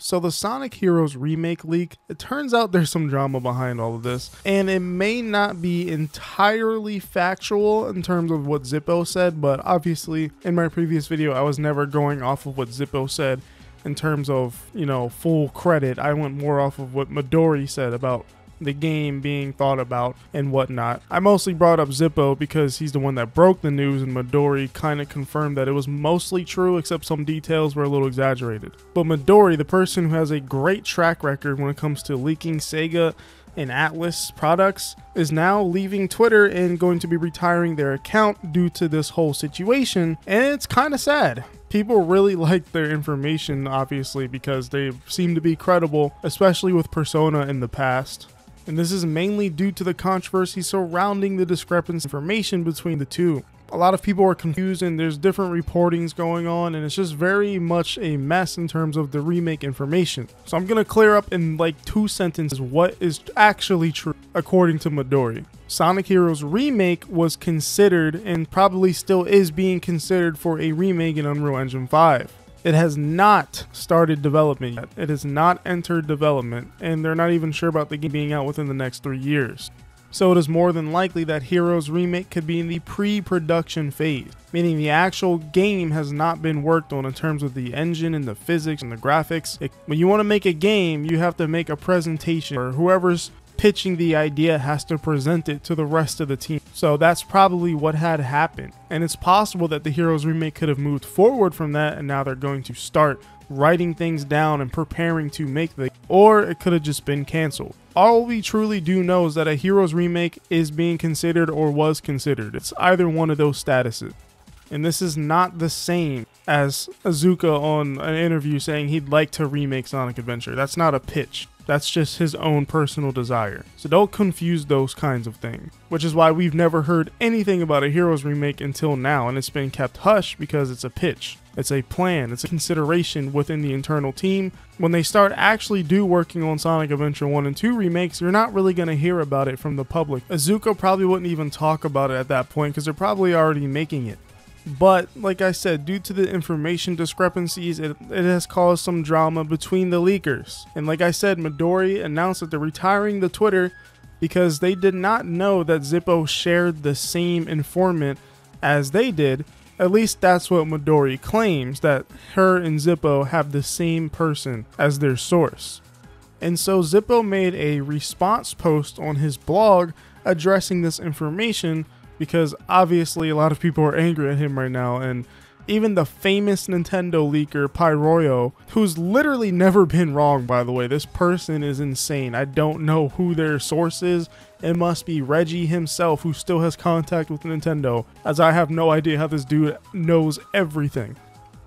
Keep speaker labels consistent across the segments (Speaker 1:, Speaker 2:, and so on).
Speaker 1: So the Sonic Heroes remake leak, it turns out there's some drama behind all of this, and it may not be entirely factual in terms of what Zippo said, but obviously in my previous video I was never going off of what Zippo said in terms of, full credit. I went more off of what Midori said about the game being thought about and whatnot. I mostly brought up Zippo because he's the one that broke the news, and Midori kind of confirmed that it was mostly true except some details were a little exaggerated. But Midori, the person who has a great track record when it comes to leaking Sega and Atlus products, is now leaving Twitter and going to be retiring their account due to this whole situation, and it's kind of sad. People really like their information, obviously, because they seem to be credible, especially with Persona in the past. And this is mainly due to the controversy surrounding the discrepancy information between the two. A lot of people are confused and there's different reportings going on, and it's just very much a mess in terms of the remake information. So I'm going to clear up in like 2 sentences what is actually true according to Midori. Sonic Heroes Remake was considered and probably still is being considered for a remake in Unreal Engine 5. It has not started development yet. It has not entered development, and they're not even sure about the game being out within the next 3 years. So it is more than likely that Heroes Remake could be in the pre-production phase, meaning the actual game has not been worked on in terms of the engine and the physics and the graphics. When you want to make a game, you have to make a presentation, or whoever's pitching the idea has to present it to the rest of the team. So that's probably what had happened. And it's possible that the Heroes Remake could have moved forward from that, and now they're going to start writing things down and preparing to make the, or it could have just been canceled. All we truly do know is that a Heroes Remake is being considered or was considered. It's either one of those statuses. And this is not the same as Azuka on an interview saying he'd like to remake Sonic Adventure. That's not a pitch. That's just his own personal desire. So don't confuse those kinds of things. Which is why we've never heard anything about a Heroes Remake until now, and it's been kept hush because it's a pitch. It's a plan. It's a consideration within the internal team. When they start actually working on Sonic Adventure 1 and 2 remakes, you're not really going to hear about it from the public. Azuka probably wouldn't even talk about it at that point because they're probably already making it. But like I said, due to the information discrepancies, it has caused some drama between the leakers. And like I said, Midori announced that they're retiring the Twitter because they did not know that Zippo shared the same informant as they did. At least that's what Midori claims, that her and Zippo have the same person as their source. And so Zippo made a response post on his blog addressing this information, because obviously a lot of people are angry at him right now, and even the famous Nintendo leaker Pyroyo, who's literally never been wrong, by the way. This person is insane. I don't know who their source is. It must be Reggie himself, who still has contact with Nintendo, as I have no idea how this dude knows everything.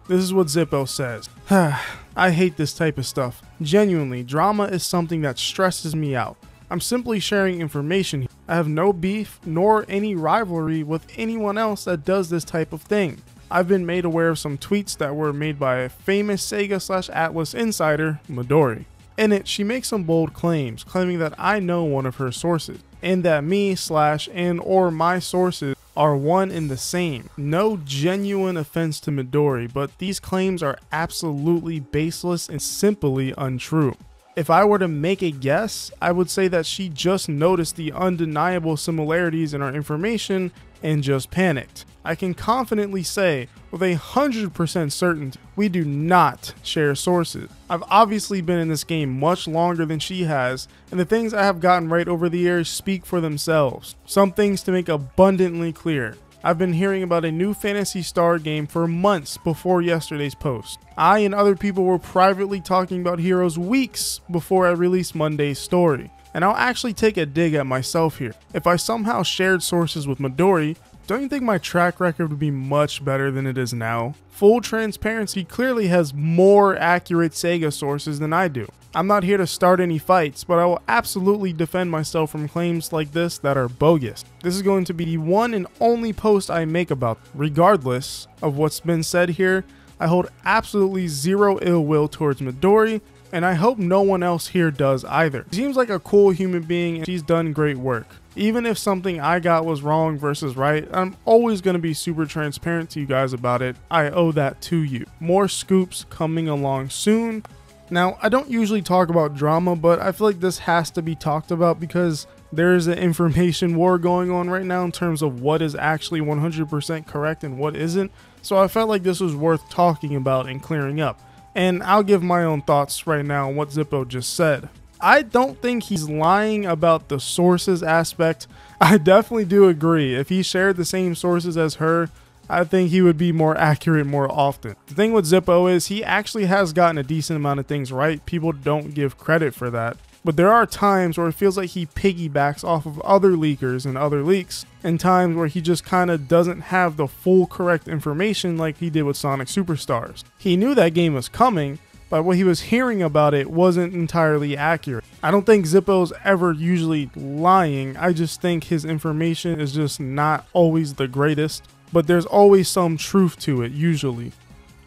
Speaker 1: This is what Zippo says. I hate this type of stuff. Genuinely, drama is something that stresses me out. I'm simply sharing information. I have no beef nor any rivalry with anyone else that does this type of thing. I've been made aware of some tweets that were made by a famous Sega/Atlus insider, Midori. In it, she makes some bold claims, claiming that I know one of her sources, and that me/and/or my sources are one and the same. No genuine offense to Midori, but these claims are absolutely baseless and simply untrue. If I were to make a guess, I would say that she just noticed the undeniable similarities in our information and just panicked. I can confidently say, with 100% certainty, we do not share sources. I've obviously been in this game much longer than she has, and the things I have gotten right over the years speak for themselves. Some things to make abundantly clear. I've been hearing about a new Phantasy Star game for months before yesterday's post. I and other people were privately talking about Heroes weeks before I released Monday's story. And I'll actually take a dig at myself here. If I somehow shared sources with Midori, don't you think my track record would be much better than it is now? Full transparency, clearly has more accurate Sega sources than I do. I'm not here to start any fights, but I will absolutely defend myself from claims like this that are bogus. This is going to be the one and only post I make about. Regardless of what's been said here, I hold absolutely zero ill will towards Midori, and I hope no one else here does either. She seems like a cool human being, and she's done great work. Even if something I got was wrong versus right, I'm always going to be super transparent to you guys about it. I owe that to you. More scoops coming along soon. Now, I don't usually talk about drama, but I feel like this has to be talked about because there is an information war going on right now in terms of what is actually 100% correct and what isn't. So I felt like this was worth talking about and clearing up. And I'll give my own thoughts right now on what Zippo just said. I don't think he's lying about the sources aspect. I definitely do agree. If he shared the same sources as her, I think he would be more accurate more often. The thing with Zippo is he actually has gotten a decent amount of things right. People don't give credit for that. But there are times where it feels like he piggybacks off of other leakers and other leaks, and times where he just kind of doesn't have the full correct information like he did with Sonic Superstars. He knew that game was coming, but what he was hearing about it wasn't entirely accurate. I don't think Zippo's ever usually lying. I just think his information is just not always the greatest, but there's always some truth to it usually.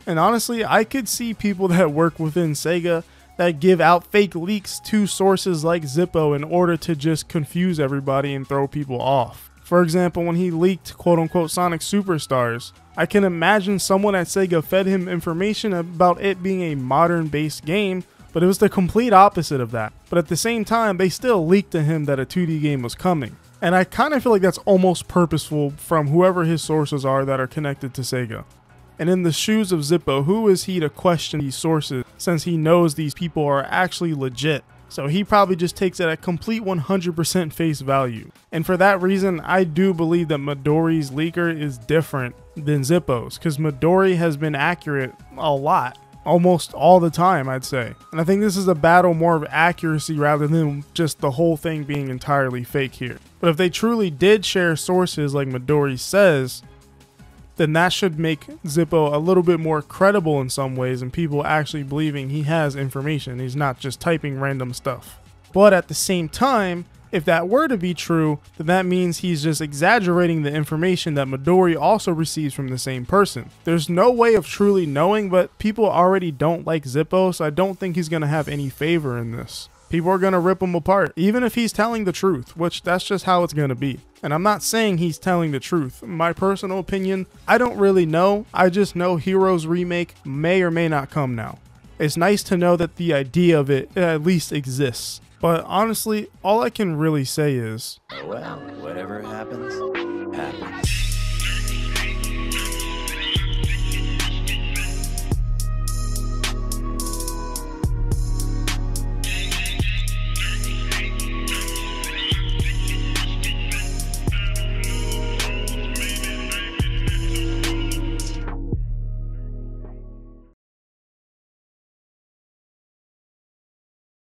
Speaker 1: And honestly, I could see people that work within Sega that give out fake leaks to sources like Zippo in order to just confuse everybody and throw people off. For example, when he leaked quote-unquote Sonic Superstars, I can imagine someone at Sega fed him information about it being a modern-based game, but it was the complete opposite of that. But at the same time, they still leaked to him that a 2D game was coming. And I kind of feel like that's almost purposeful from whoever his sources are that are connected to Sega. And in the shoes of Zippo, who is he to question these sources since he knows these people are actually legit? So he probably just takes it at complete 100% face value. And for that reason, I do believe that Midori's leaker is different than Zippo's, because Midori has been accurate a lot. Almost all the time, I'd say. And I think this is a battle more of accuracy rather than just the whole thing being entirely fake here. But if they truly did share sources like Midori says, then that should make Zippo a little bit more credible in some ways and people actually believing he has information. He's not just typing random stuff. But at the same time, if that were to be true, then that means he's just exaggerating the information that Midori also receives from the same person. There's no way of truly knowing, but people already don't like Zippo, so I don't think he's going to have any favor in this. People are going to rip him apart, even if he's telling the truth, which that's just how it's going to be. And I'm not saying he's telling the truth. My personal opinion, I don't really know. I just know Heroes Remake may or may not come now. It's nice to know that the idea of it at least exists. But honestly, all I can really say is,
Speaker 2: well, whatever happens, happens.